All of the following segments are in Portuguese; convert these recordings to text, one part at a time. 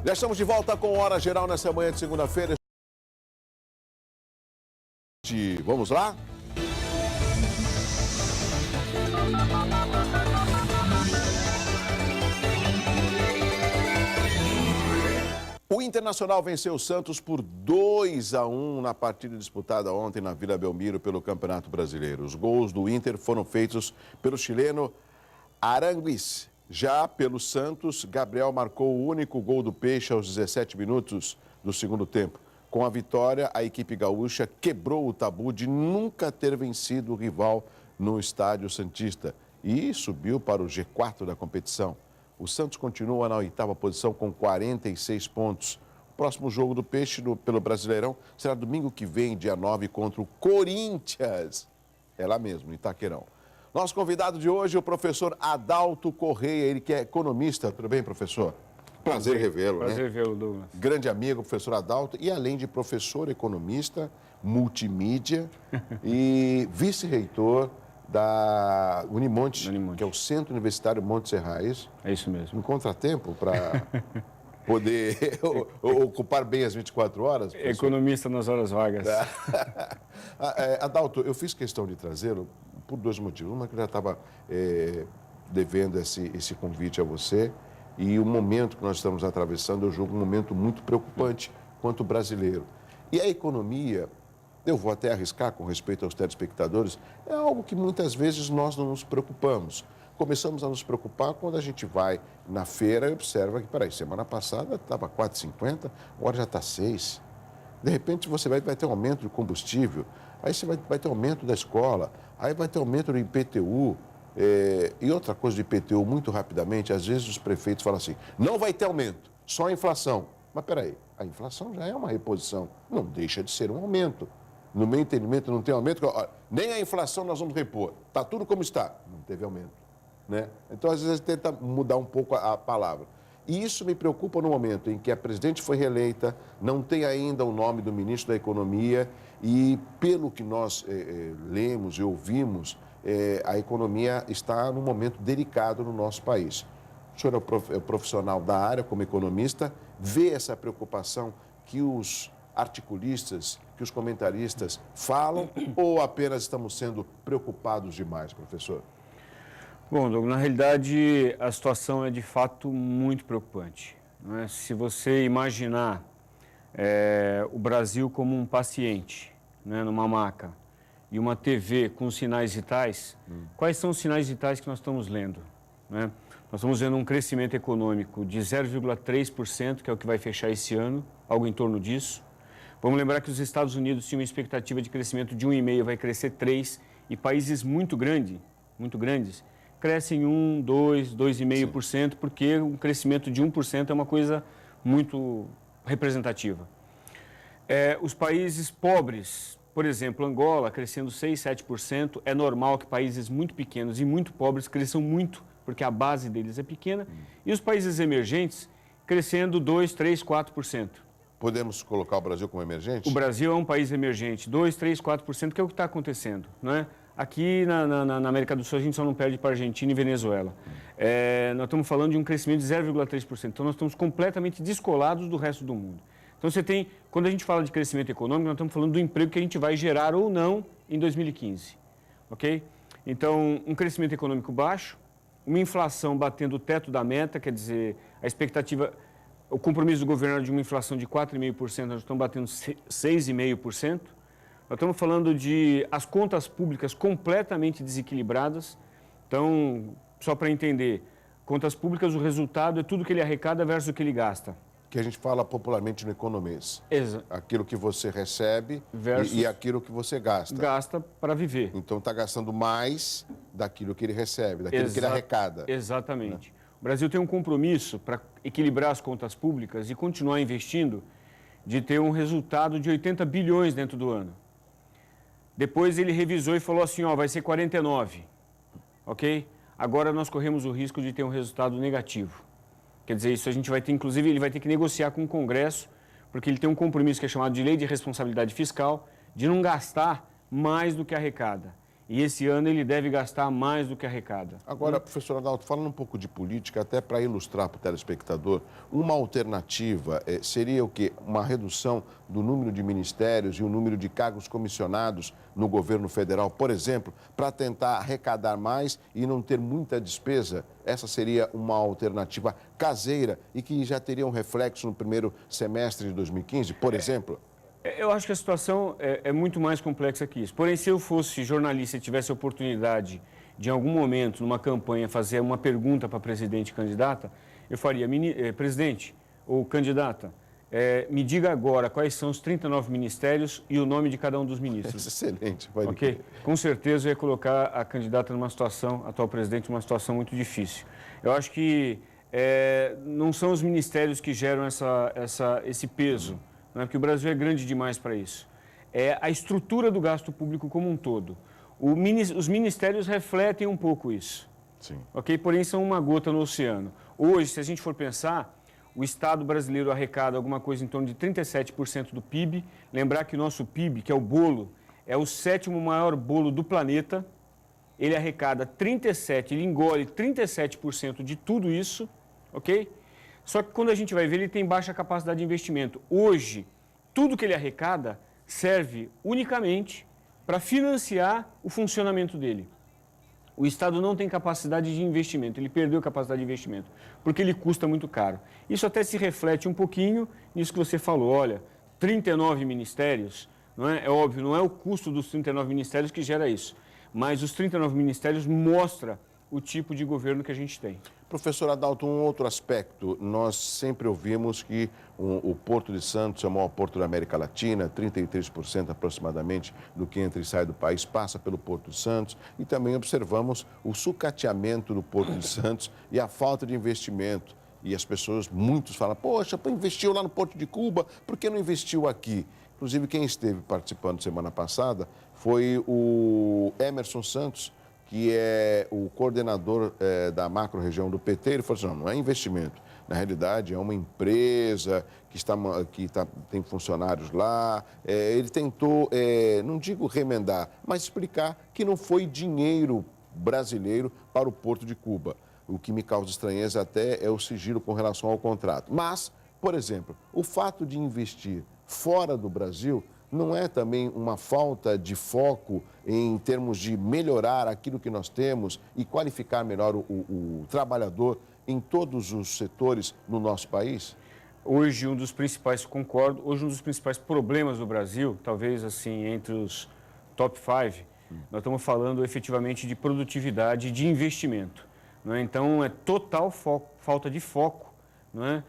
Já estamos de volta com Hora Geral nessa manhã de segunda-feira. Vamos lá? O Internacional venceu o Santos por 2-1 na partida disputada ontem na Vila Belmiro pelo Campeonato Brasileiro. Os gols do Inter foram feitos pelo chileno Aranguiz. Já pelo Santos, Gabriel marcou o único gol do Peixe aos 17 minutos do segundo tempo. Com a vitória, a equipe gaúcha quebrou o tabu de nunca ter vencido o rival no Estádio Santista e subiu para o G4 da competição. O Santos continua na 8ª posição com 46 pontos. O próximo jogo do Peixe pelo Brasileirão será domingo que vem, dia 9, contra o Corinthians. É lá mesmo, em Itaquerão. Nosso convidado de hoje é o professor Adalto Correia, ele que é economista. Tudo bem, professor? Prazer revê-lo, né? Prazer vê-lo, Douglas. Grande amigo, professor Adalto, e além de professor economista, multimídia e vice-reitor da Unimonte, que é o Centro Universitário Montes Serrais. É isso mesmo. Um contratempo para poder ocupar bem as 24 horas? Professor? Economista nas horas vagas. Adalto, eu fiz questão de trazê-lo por dois motivos. Uma que eu já estava devendo esse convite a você, e o momento que nós estamos atravessando, eu julgo um momento muito preocupante quanto brasileiro. E a economia, eu vou até arriscar com respeito aos telespectadores, é algo que muitas vezes nós não nos preocupamos. Começamos a nos preocupar quando a gente vai na feira e observa que, peraí, semana passada estava 4,50, agora já está 6. De repente você vai ter um aumento de combustível, aí você vai ter aumento da escola, aí vai ter aumento do IPTU. E outra coisa do IPTU, muito rapidamente, às vezes os prefeitos falam assim, não vai ter aumento, só a inflação. Mas peraí, a inflação já é uma reposição, não deixa de ser um aumento. No meu entendimento não tem aumento, nem a inflação nós vamos repor, está tudo como está, não teve aumento. Né? Então, às vezes, a gente tenta mudar um pouco a palavra. E isso me preocupa no momento em que a presidente foi reeleita, não tem ainda o nome do ministro da Economia e, pelo que nós lemos e ouvimos, a economia está num momento delicado no nosso país. O senhor é profissional da área, como economista, vê essa preocupação que os articulistas, que os comentaristas falam, ou apenas estamos sendo preocupados demais, professor? Bom, Douglas, na realidade a situação é de fato muito preocupante. Não é? Se você imaginar o Brasil como um paciente, né, numa maca, e uma TV com sinais vitais, quais são os sinais vitais que nós estamos lendo? Né? Nós estamos vendo um crescimento econômico de 0,3%, que é o que vai fechar esse ano, algo em torno disso. Vamos lembrar que os Estados Unidos tinham uma expectativa de crescimento de 1,5%, vai crescer 3%, e países muito grandes, crescem 1%, 2%, 2,5%, porque um crescimento de 1% é uma coisa muito representativa. Os países pobres, por exemplo, Angola, crescendo 6%, 7%, é normal que países muito pequenos e muito pobres cresçam muito, porque a base deles é pequena, e os países emergentes crescendo 2%, 3%, 4%. Podemos colocar o Brasil como emergente? O Brasil é um país emergente, 2%, 3%, 4%, que é o que está acontecendo, não é? Aqui na América do Sul a gente só não perde para a Argentina e Venezuela. Nós estamos falando de um crescimento de 0,3%, então nós estamos completamente descolados do resto do mundo. Então você tem, quando a gente fala de crescimento econômico, nós estamos falando do emprego que a gente vai gerar ou não em 2015, ok? Então, um crescimento econômico baixo, uma inflação batendo o teto da meta, quer dizer, a expectativa, o compromisso do governo era de uma inflação de 4,5%, nós estamos batendo 6,5%. Nós estamos falando de as contas públicas completamente desequilibradas. Então, só para entender, contas públicas, o resultado é tudo que ele arrecada versus o que ele gasta. Que a gente fala popularmente no economês. Exato. Aquilo que você recebe e aquilo que você gasta. Gasta para viver. Então está gastando mais daquilo que ele recebe, daquilo que ele arrecada. Exatamente. Né? O Brasil tem um compromisso para equilibrar as contas públicas e continuar investindo, de ter um resultado de 80 bilhões dentro do ano. Depois ele revisou e falou assim, vai ser 49, ok? Agora nós corremos o risco de ter um resultado negativo. Quer dizer, isso a gente vai ter, inclusive, ele vai ter que negociar com o Congresso, porque ele tem um compromisso que é chamado de Lei de Responsabilidade Fiscal, de não gastar mais do que arrecada. E esse ano ele deve gastar mais do que arrecada. Agora, professor Adalto, falando um pouco de política, até para ilustrar para o telespectador, uma alternativa seria o quê? Uma redução do número de ministérios e o número de cargos comissionados no governo federal, por exemplo, para tentar arrecadar mais e não ter muita despesa? Essa seria uma alternativa caseira e que já teria um reflexo no primeiro semestre de 2015, por exemplo? Eu acho que a situação é muito mais complexa que isso. Porém, se eu fosse jornalista e tivesse a oportunidade de, em algum momento, numa campanha, fazer uma pergunta para presidente e candidata, eu faria, presidente ou candidata, me diga agora quais são os 39 ministérios e o nome de cada um dos ministros. Excelente. Ok? Com certeza eu ia colocar a candidata numa situação, a atual presidente, numa situação muito difícil. Eu acho que não são os ministérios que geram esse peso. Não é porque o Brasil é grande demais para isso. É a estrutura do gasto público como um todo. Os ministérios refletem um pouco isso. Sim. Ok? Porém, são uma gota no oceano. Hoje, se a gente for pensar, o Estado brasileiro arrecada alguma coisa em torno de 37% do PIB. Lembrar que o nosso PIB, que é o bolo, é o 7º maior bolo do planeta. Ele arrecada 37%, ele engole 37% de tudo isso, ok? Só que quando a gente vai ver, ele tem baixa capacidade de investimento. Hoje, tudo que ele arrecada serve unicamente para financiar o funcionamento dele. O Estado não tem capacidade de investimento, ele perdeu capacidade de investimento, porque ele custa muito caro. Isso até se reflete um pouquinho nisso que você falou. Olha, 39 ministérios, não é óbvio, não é o custo dos 39 ministérios que gera isso, mas os 39 ministérios mostram o tipo de governo que a gente tem. Professor Adalto, um outro aspecto, nós sempre ouvimos que o Porto de Santos é o maior porto da América Latina, 33% aproximadamente do que entra e sai do país passa pelo Porto de Santos, e também observamos o sucateamento do Porto de Santos e a falta de investimento. E as pessoas, muitos falam, poxa, investiu lá no Porto de Cuba, por que não investiu aqui? Inclusive, quem esteve participando semana passada foi o Emerson Santos, que é o coordenador da macro-região do PT. Ele falou assim, não é investimento. Na realidade, é uma empresa que tem funcionários lá. Ele tentou, não digo remendar, mas explicar que não foi dinheiro brasileiro para o Porto de Cuba. O que me causa estranheza até é o sigilo com relação ao contrato. Mas, por exemplo, o fato de investir fora do Brasil não é também uma falta de foco em termos de melhorar aquilo que nós temos e qualificar melhor o trabalhador em todos os setores no nosso país? Hoje, um dos principais problemas do Brasil, talvez assim, entre os top 5, nós estamos falando efetivamente de produtividade e de investimento. Não é? Então, é total falta de foco, não é?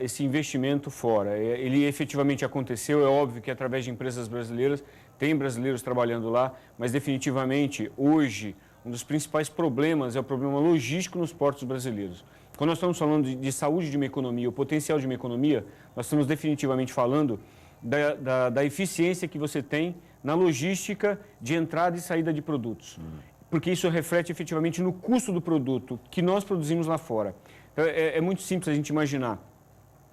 Esse investimento fora. Ele efetivamente aconteceu, é óbvio que através de empresas brasileiras, tem brasileiros trabalhando lá, mas definitivamente hoje um dos principais problemas é o problema logístico nos portos brasileiros. Quando nós estamos falando de saúde de uma economia, o potencial de uma economia, nós estamos definitivamente falando da eficiência que você tem na logística de entrada e saída de produtos. Porque isso reflete efetivamente no custo do produto que nós produzimos lá fora. É muito simples a gente imaginar.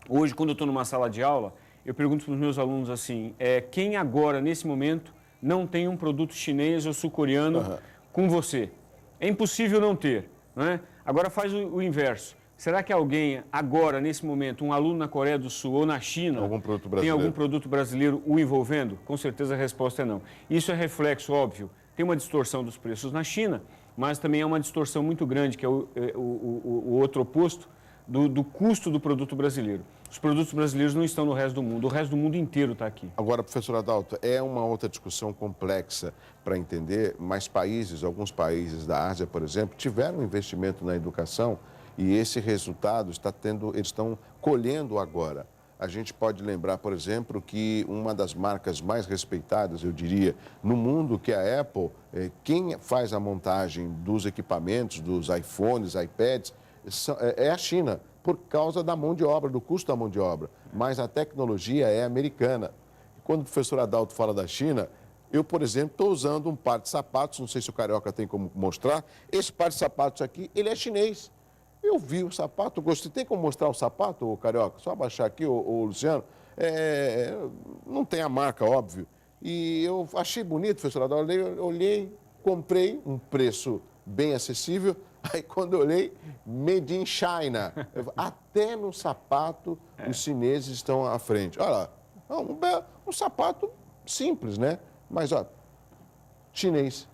Hoje, quando eu estou numa sala de aula, eu pergunto para os meus alunos assim, quem agora, nesse momento, não tem um produto chinês ou sul-coreano com você? É impossível não ter, não é? Agora faz o inverso. Será que alguém agora, nesse momento, um aluno na Coreia do Sul ou na China, tem algum produto brasileiro o envolvendo? Com certeza a resposta é não. Isso é reflexo, óbvio. Tem uma distorção dos preços na China, mas também é uma distorção muito grande, que é o outro oposto do custo do produto brasileiro. Os produtos brasileiros não estão no resto do mundo, o resto do mundo inteiro está aqui. Agora, professor Adalto, é uma outra discussão complexa para entender, mas alguns países da Ásia, por exemplo, tiveram investimento na educação e esse resultado eles estão colhendo agora. A gente pode lembrar, por exemplo, que uma das marcas mais respeitadas, eu diria, no mundo, que é a Apple, quem faz a montagem dos equipamentos, dos iPhones, iPads, é a China, por causa da mão de obra, do custo da mão de obra. Mas a tecnologia é americana. Quando o professor Adalto fala da China, eu, por exemplo, estou usando um par de sapatos, não sei se o Carioca tem como mostrar, esse par de sapatos aqui, ele é chinês. Eu vi o sapato, gostei. Tem como mostrar o sapato, Carioca? Só abaixar aqui, ô Luciano. Não tem a marca, óbvio. E eu achei bonito, professor Adalto, olhei, comprei um preço bem acessível. Aí, quando eu olhei, Made in China. Até no sapato, os chineses estão à frente. Olha lá, um sapato simples, né? Mas, ó, chinês.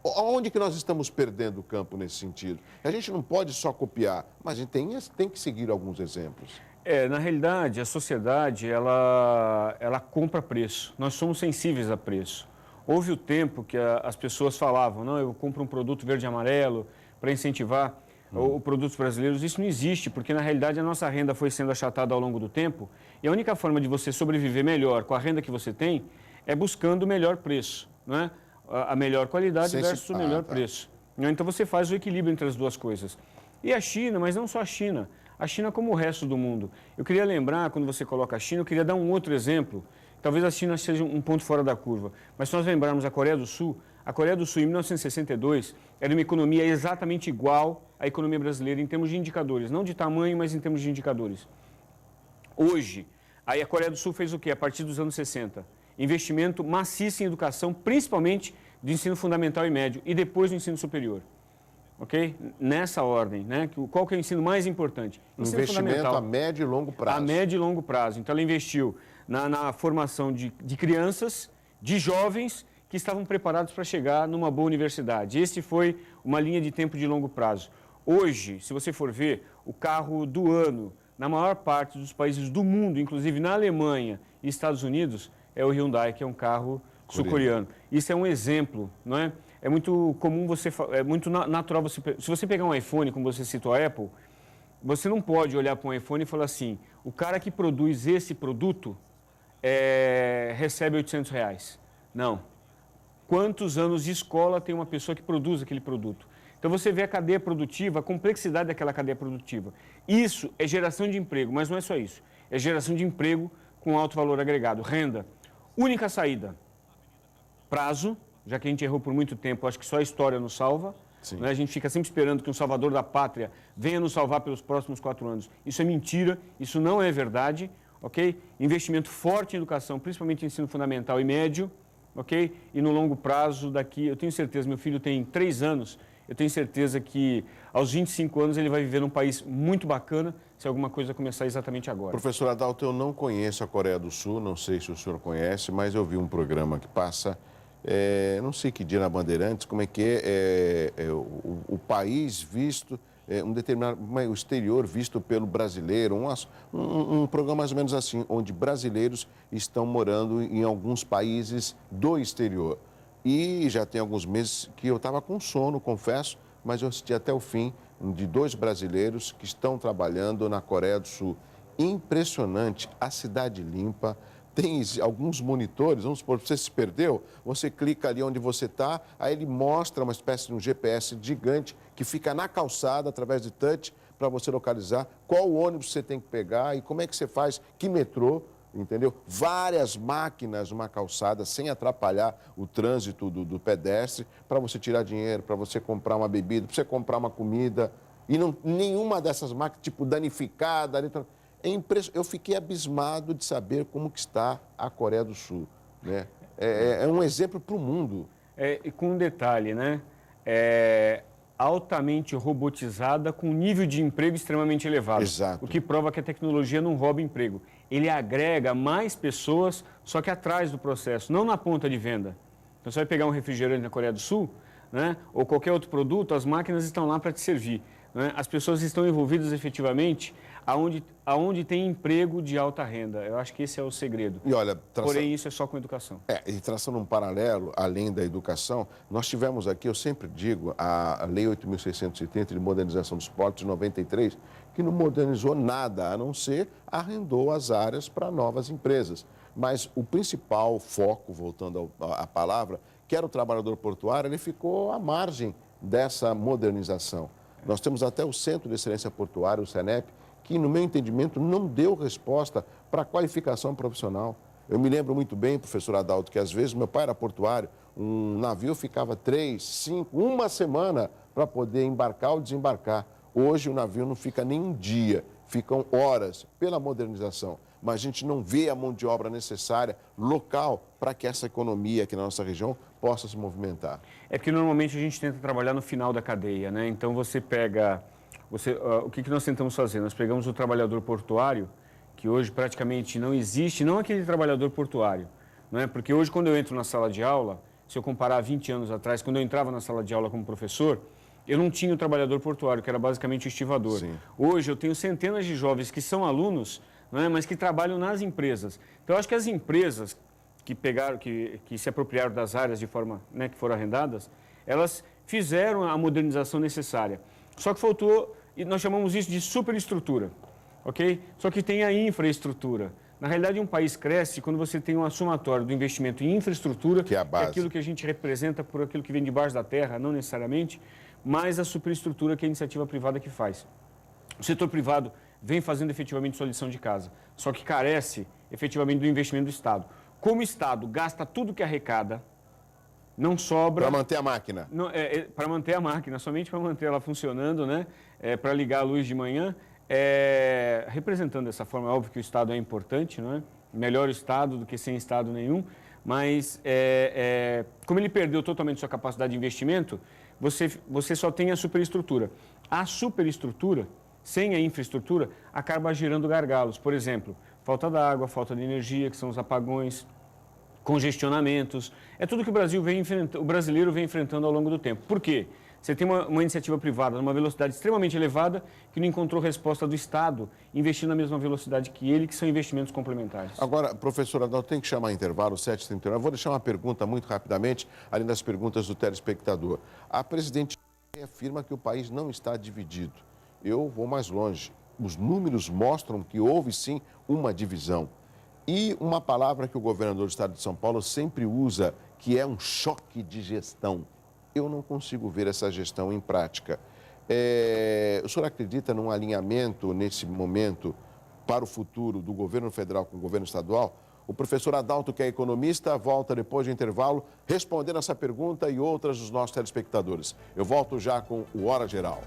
Onde que nós estamos perdendo o campo nesse sentido? A gente não pode só copiar, mas a gente tem que seguir alguns exemplos. Na realidade, a sociedade, ela compra preço. Nós somos sensíveis a preço. Houve o tempo que as pessoas falavam, não, eu compro um produto verde e amarelo para incentivar os produtos brasileiros. Isso não existe, porque na realidade a nossa renda foi sendo achatada ao longo do tempo e a única forma de você sobreviver melhor com a renda que você tem é buscando o melhor preço, não é? A melhor qualidade versus o melhor preço. Então você faz o equilíbrio entre as duas coisas. E a China, mas não só a China como o resto do mundo. Eu queria lembrar, quando você coloca a China, eu queria dar um outro exemplo. Talvez a China seja um ponto fora da curva, mas se nós lembrarmos a Coreia do Sul em 1962 era uma economia exatamente igual à economia brasileira em termos de indicadores, não de tamanho, mas em termos de indicadores. Hoje, aí a Coreia do Sul fez o quê? A partir dos anos 60, investimento maciço em educação, principalmente de ensino fundamental e médio, e depois do ensino superior. Ok? Nessa ordem, né? Qual que é o ensino mais importante? Investimento a médio e longo prazo. A médio e longo prazo. Então, ela investiu na formação de crianças, de jovens que estavam preparados para chegar numa boa universidade. Esse foi uma linha de tempo de longo prazo. Hoje, se você for ver, o carro do ano, na maior parte dos países do mundo, inclusive na Alemanha e Estados Unidos, é o Hyundai, que é um carro sul-coreano. Isso é um exemplo, não é? É muito comum é muito natural se você pegar um iPhone, como você citou a Apple, você não pode olhar para um iPhone e falar assim, o cara que produz esse produto recebe R$800. Não. Quantos anos de escola tem uma pessoa que produz aquele produto? Então você vê a cadeia produtiva, a complexidade daquela cadeia produtiva. Isso é geração de emprego, mas não é só isso. É geração de emprego com alto valor agregado, renda. Única saída, prazo, já que a gente errou por muito tempo, acho que só a história nos salva. Né? A gente fica sempre esperando que um salvador da pátria venha nos salvar pelos próximos 4 anos. Isso é mentira, isso não é verdade, ok? Investimento forte em educação, principalmente em ensino fundamental e médio, ok? E no longo prazo, daqui, eu tenho certeza, meu filho tem 3 anos, eu tenho certeza que aos 25 anos ele vai viver num país muito bacana, se alguma coisa começar exatamente agora. Professor Adalto, eu não conheço a Coreia do Sul, não sei se o senhor conhece, mas eu vi um programa que passa, não sei que dia na Bandeirantes, como é que o país visto, um determinado, o exterior visto pelo brasileiro, um programa mais ou menos assim, onde brasileiros estão morando em alguns países do exterior. E já tem alguns meses que eu estava com sono, confesso, mas eu assisti até o fim de 2 brasileiros que estão trabalhando na Coreia do Sul. Impressionante, a cidade limpa, tem alguns monitores, vamos supor, você se perdeu, você clica ali onde você está, aí ele mostra uma espécie de um GPS gigante que fica na calçada, através de touch, para você localizar qual ônibus você tem que pegar e como é que você faz, que metrô, entendeu? Várias máquinas numa calçada, sem atrapalhar o trânsito do pedestre, para você tirar dinheiro, para você comprar uma bebida, para você comprar uma comida, e nenhuma dessas máquinas, tipo, danificada, eu fiquei abismado de saber como que está a Coreia do Sul, né? É um exemplo para o mundo. E com um detalhe, né? Altamente robotizada, com um nível de emprego extremamente elevado. Exato. O que prova que a tecnologia não rouba emprego. Ele agrega mais pessoas, só que atrás do processo, não na ponta de venda. Então, você vai pegar um refrigerante na Coreia do Sul, né? Ou qualquer outro produto, as máquinas estão lá para te servir. Né? As pessoas estão envolvidas efetivamente aonde tem emprego de alta renda. Eu acho que esse é o segredo. E olha, porém, isso é só com educação. E traçando um paralelo, além da educação, nós tivemos aqui, eu sempre digo, a Lei 8.630 de Modernização dos Portos de 93, que não modernizou nada, a não ser arrendou as áreas para novas empresas. Mas o principal foco, voltando à palavra, que era o trabalhador portuário, ele ficou à margem dessa modernização. Nós temos até o Centro de Excelência Portuária, o CENEP, que, no meu entendimento, não deu resposta para a qualificação profissional. Eu me lembro muito bem, professor Adalto, que às vezes meu pai era portuário, um navio ficava 3, 5, uma semana para poder embarcar ou desembarcar. Hoje o navio não fica nem um dia, ficam horas pela modernização. mas a gente não vê a mão de obra necessária, local, para que essa economia aqui na nossa região possa se movimentar. É porque normalmente a gente tenta trabalhar no final da cadeia, né? Então você pega, o que nós tentamos fazer? Nós pegamos o trabalhador portuário, que hoje praticamente não existe, não aquele trabalhador portuário, não é? Porque hoje quando eu entro na sala de aula, se eu comparar 20 anos atrás, quando eu entrava na sala de aula como professor, eu não tinha o trabalhador portuário, que era basicamente o estivador. Sim. Hoje eu tenho centenas de jovens que são alunos, não é? Mas que trabalham nas empresas. Então eu acho que as empresas que pegaram, que se apropriaram das áreas de forma, né, que foram arrendadas, elas fizeram a modernização necessária. Só que faltou, e nós chamamos isso de superestrutura, ok? Só que tem a infraestrutura. Na realidade, um país cresce quando você tem uma somatória do investimento em infraestrutura, que é a base. Que é aquilo que a gente representa por aquilo que vem debaixo da terra, não necessariamente, mais a superestrutura que é a iniciativa privada que faz. O setor privado vem fazendo efetivamente sua lição de casa, só que carece efetivamente do investimento do Estado. Como o Estado gasta tudo que arrecada, não sobra... Para manter a máquina. Para manter a máquina, somente para manter ela funcionando, né? Para ligar a luz de manhã. Representando dessa forma, é óbvio que o Estado é importante, não é? Melhor o Estado do que sem Estado nenhum, mas como ele perdeu totalmente sua capacidade de investimento, você só tem a superestrutura. A superestrutura, sem a infraestrutura, acaba gerando gargalos. Por exemplo, falta d'água, falta de energia, que são os apagões, congestionamentos. É tudo que o brasileiro vem enfrentando ao longo do tempo. Por quê? Você tem uma iniciativa privada numa velocidade extremamente elevada que não encontrou resposta do Estado investindo na mesma velocidade que ele, que são investimentos complementares. Agora, professor Adalto, tem que chamar intervalo, 7h39. Eu vou deixar uma pergunta muito rapidamente, além das perguntas do telespectador. A presidente afirma que o país não está dividido. Eu vou mais longe. Os números mostram que houve, sim, uma divisão. E uma palavra que o governador do estado de São Paulo sempre usa, que é um choque de gestão. Eu não consigo ver essa gestão em prática. O senhor acredita num alinhamento, nesse momento, para o futuro do governo federal com o governo estadual? O professor Adalto, que é economista, volta depois do intervalo, respondendo essa pergunta e outras dos nossos telespectadores. Eu volto já com o Hora Geral.